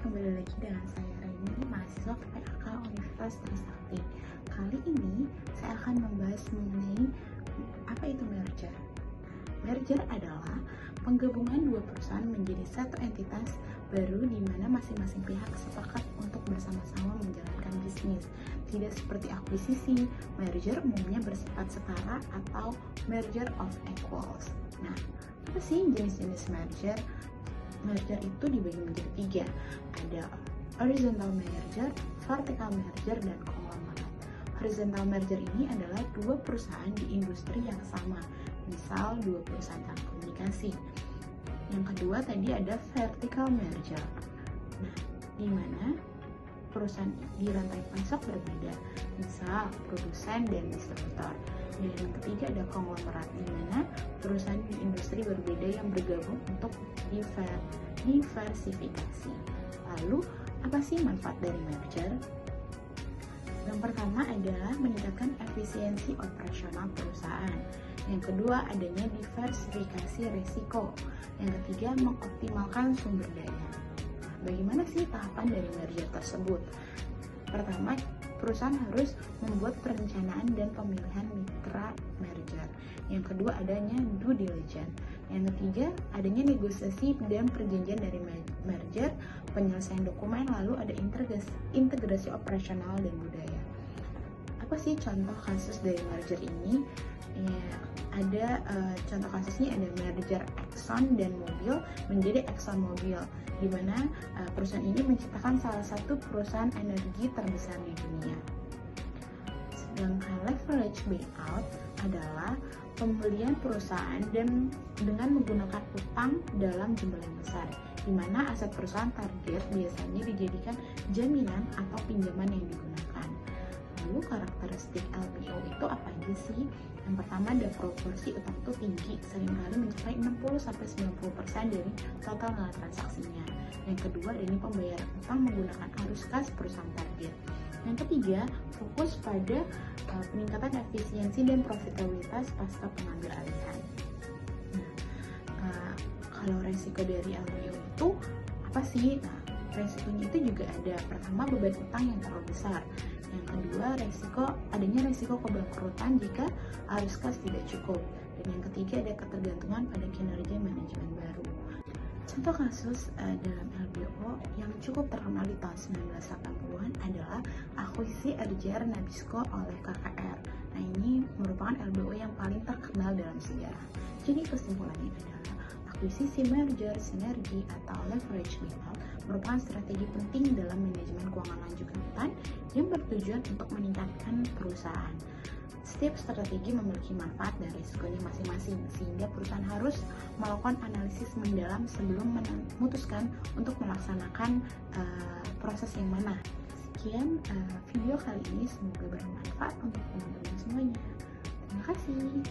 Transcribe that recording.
kembali lagi dengan saya Reni, mahasiswa PPAK Universitas Trisakti. Kali ini saya akan membahas mengenai apa itu merger. Merger adalah penggabungan dua perusahaan menjadi satu entitas baru di mana masing-masing pihak sepakat untuk bersama-sama menjalankan bisnis. Tidak seperti akuisisi, merger umumnya bersifat setara atau merger of equals. Nah, apa sih jenis-jenis merger? Merger itu dibagi menjadi tiga, ada horizontal merger, vertical merger, dan konglomerat. Horizontal merger ini adalah dua perusahaan di industri yang sama, misal dua perusahaan telekomunikasi. Yang kedua tadi ada vertical merger, nah di mana perusahaan di rantai pasok berbeda, misal produsen dan distributor. Dan yang ketiga ada konglomerat, di mana perusahaan di industri berbeda yang bergabung untuk diversifikasi. Lalu, apa sih manfaat dari merger? Yang pertama adalah meningkatkan efisiensi operasional perusahaan. Yang kedua, adanya diversifikasi risiko. Yang ketiga, mengoptimalkan sumber daya. Bagaimana sih tahapan dari merger tersebut? Pertama, perusahaan harus membuat perencanaan dan pemilihan mitra merger. Yang kedua, adanya due diligence. Yang ketiga, adanya negosiasi dan perjanjian dari merger, penyelesaian dokumen, lalu ada integrasi operasional dan budaya. Apa sih contoh kasus dari merger ini? Ya, ada contoh kasusnya ada merger Exxon dan Mobil menjadi Exxon Mobil, di mana perusahaan ini menciptakan salah satu perusahaan energi terbesar di dunia. Sedangkan leverage buyout adalah pembelian perusahaan dan dengan menggunakan utang dalam jumlah yang besar, di mana aset perusahaan target biasanya dijadikan jaminan atau pinjaman yang digunakan. Lalu karakteristik LBO itu apa aja sih? Yang pertama ada proporsi utang itu tinggi, seringkali mencapai 60-90% dari total nilai transaksinya. Yang kedua, ini pembayaran utang menggunakan arus kas perusahaan target. Yang ketiga, fokus pada peningkatan efisiensi dan profitabilitas pasca pengambil alihan. Nah, kalau resiko dari LBO itu apa sih? Nah, resikonya itu juga ada. Pertama, beban utang yang terlalu besar. Yang kedua, adanya resiko kebangkrutan jika arus kas tidak cukup. Dan yang ketiga, ada ketergantungan pada kinerja manajemen baru. Contoh kasus dalam LBO yang cukup terkenal di tahun 1980-an adalah akuisisi RJR Nabisco oleh KKR. Nah, ini merupakan LBO yang paling terkenal dalam sejarah. Jadi kesimpulannya adalah akuisisi, merger, sinergi, atau leverage buyout merupakan strategi penting dalam manajemen keuangan lanjutan yang bertujuan untuk meningkatkan perusahaan. Setiap strategi memiliki manfaat dan risikonya masing-masing, sehingga perusahaan harus melakukan analisis mendalam sebelum memutuskan untuk melaksanakan proses yang mana. Sekian video kali ini, semoga bermanfaat untuk teman-teman semuanya. Terima kasih.